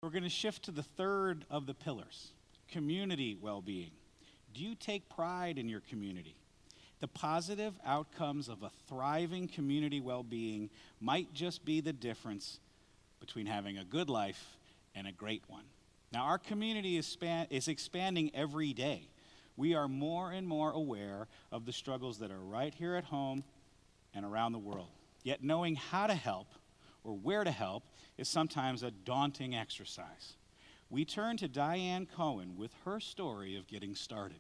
We're going to shift to the third of the pillars, community well-being. Do you take pride in your community? The positive outcomes of a thriving community well-being might just be the difference between having a good life and a great one. Now, our community is expanding every day. We are more and more aware of the struggles that are right here at home and around the world. Yet knowing how to help or where to help is sometimes a daunting exercise. We turn to Diann Cohen with her story of getting started.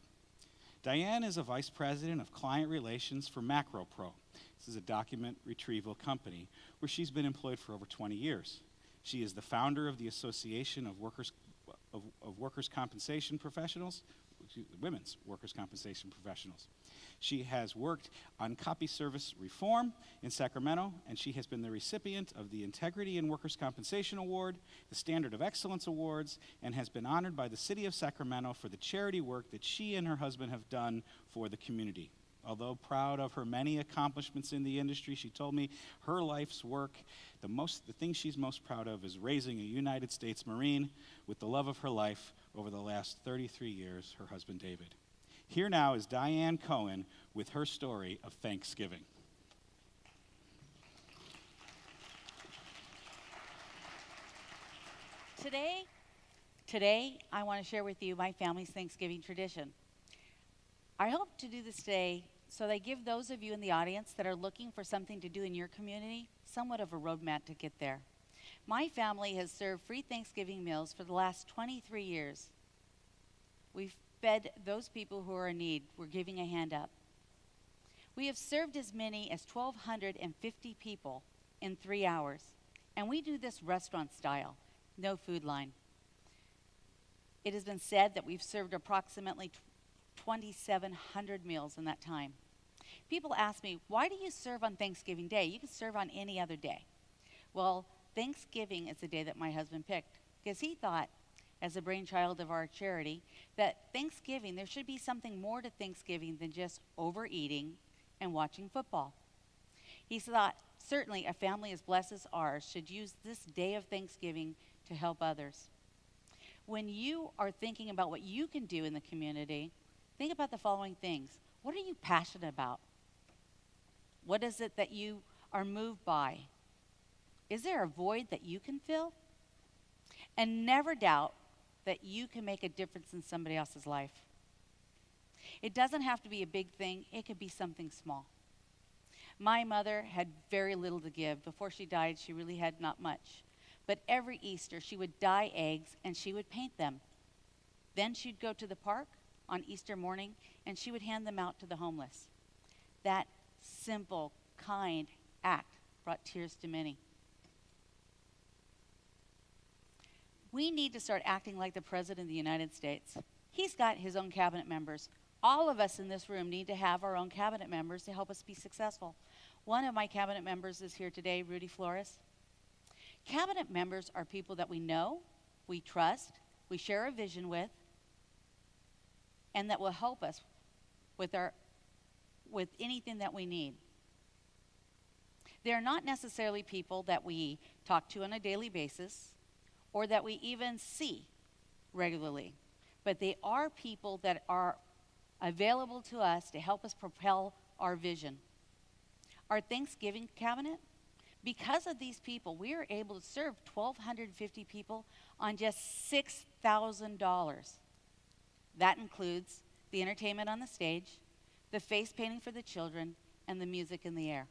Diann is a vice president of client relations for MacroPro. This is a document retrieval company where she's been employed for over 20 years. She is the founder of the Association of Workers' Compensation Professionals, Women's Workers' Compensation Professionals. She has worked on copy service reform in Sacramento, and she has been the recipient of the Integrity in Workers' Compensation Award, the Standard of Excellence Awards, and has been honored by the City of Sacramento for the charity work that she and her husband have done for the community. Although proud of her many accomplishments in the industry, she told me her life's work, the thing she's most proud of is raising a United States Marine with the love of her life over the last 33 years, her husband David. Here now is Diann Cohen with her story of Thanksgiving. Today, I want to share with you my family's Thanksgiving tradition. I hope to do this today so that I give those of you in the audience that are looking for something to do in your community somewhat of a roadmap to get there. My family has served free Thanksgiving meals for the last 23 years. We've fed those people who are in need. We're giving a hand up. We have served as many as 1,250 people in 3 hours. And we do this restaurant style, no food line. It has been said that we've served approximately 2,700 meals in that time. People ask me, why do you serve on Thanksgiving Day? You can serve on any other day. Well, Thanksgiving is the day that my husband picked because he thought, as a brainchild of our charity, that Thanksgiving, there should be something more to Thanksgiving than just overeating and watching football. He thought, certainly a family as blessed as ours should use this day of Thanksgiving to help others. When you are thinking about what you can do in the community, think about the following things. What are you passionate about? What is it that you are moved by? Is there a void that you can fill? And never doubt that you can make a difference in somebody else's life. It doesn't have to be a big thing. It could be something small. My mother had very little to give. Before she died, she really had not much. But every Easter, she would dye eggs and she would paint them. Then she'd go to the park on Easter morning and she would hand them out to the homeless. That simple, kind act brought tears to many. We need to start acting like the President of the United States. He's got his own cabinet members. All of us in this room need to have our own cabinet members to help us be successful. One of my cabinet members is here today, Rudy Flores. Cabinet members are people that we know, we trust, we share a vision with, and that will help us with anything that we need. They're not necessarily people that we talk to on a daily basis or that we even see regularly, but they are people that are available to us to help us propel our vision. Our Thanksgiving cabinet, because of these people, we are able to serve 1,250 people on just $6,000. That includes the entertainment on the stage, the face painting for the children, and the music in the air.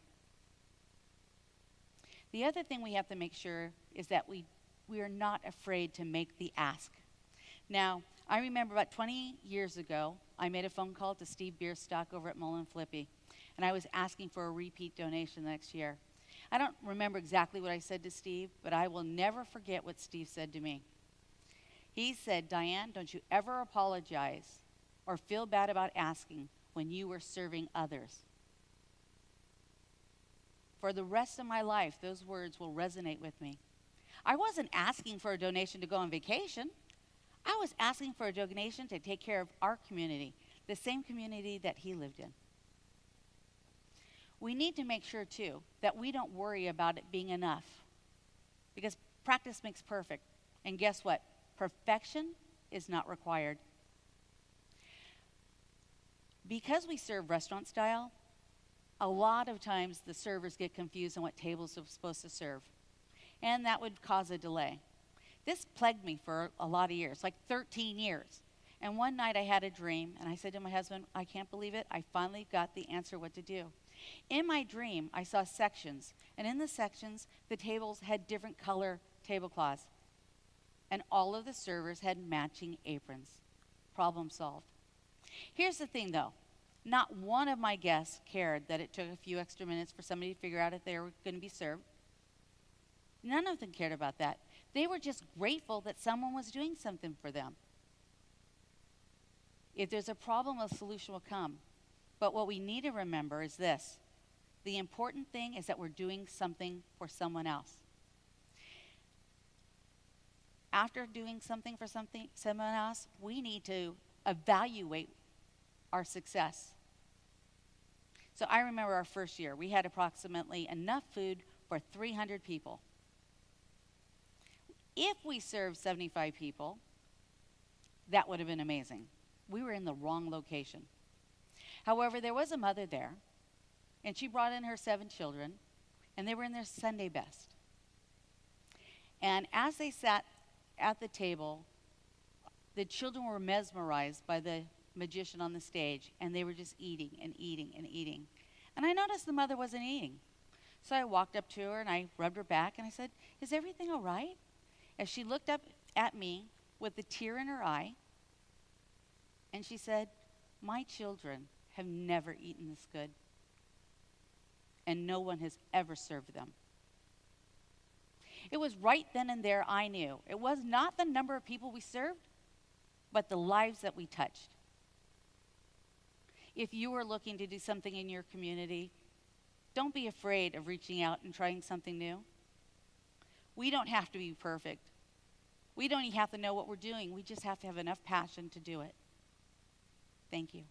The other thing we have to make sure is that we are not afraid to make the ask. Now, I remember about 20 years ago, I made a phone call to Steve Bierstock over at Mullen Flippy, and I was asking for a repeat donation next year. I don't remember exactly what I said to Steve, but I will never forget what Steve said to me. He said, Diann, don't you ever apologize or feel bad about asking when you were serving others. For the rest of my life, those words will resonate with me. I wasn't asking for a donation to go on vacation. I was asking for a donation to take care of our community, the same community that he lived in. We need to make sure, too, that we don't worry about it being enough, because practice makes perfect, And guess what? Perfection is not required. Because we serve restaurant style, a lot of times the servers get confused on what tables they're supposed to serve. And that would cause a delay. This plagued me for a lot of years, like 13 years. And one night I had a dream, and I said to my husband, I can't believe it. I finally got the answer what to do. In my dream, I saw sections. And in the sections, the tables had different color tablecloths. And all of the servers had matching aprons. Problem solved. Here's the thing, though. Not one of my guests cared that it took a few extra minutes for somebody to figure out if they were going to be served. None of them cared about that. They were just grateful that someone was doing something for them. If there's a problem, a solution will come. But what we need to remember is this. The important thing is that we're doing something for someone else. After doing something for someone else, we need to evaluate our success. So I remember our first year. We had approximately enough food for 300 people. If we served 75 people, that would have been amazing. We were in the wrong location. However, there was a mother there, and she brought in her 7 children, and they were in their Sunday best. And as they sat at the table, the children were mesmerized by the magician on the stage, and they were just eating and eating and eating. And I noticed the mother wasn't eating. So I walked up to her, and I rubbed her back, and I said, "Is everything all right?" As she looked up at me with a tear in her eye, and she said, "My children have never eaten this good, and no one has ever served them." It was right then and there I knew. It was not the number of people we served, but the lives that we touched. If you are looking to do something in your community, don't be afraid of reaching out and trying something new. We don't have to be perfect. We don't even have to know what we're doing. We just have to have enough passion to do it. Thank you.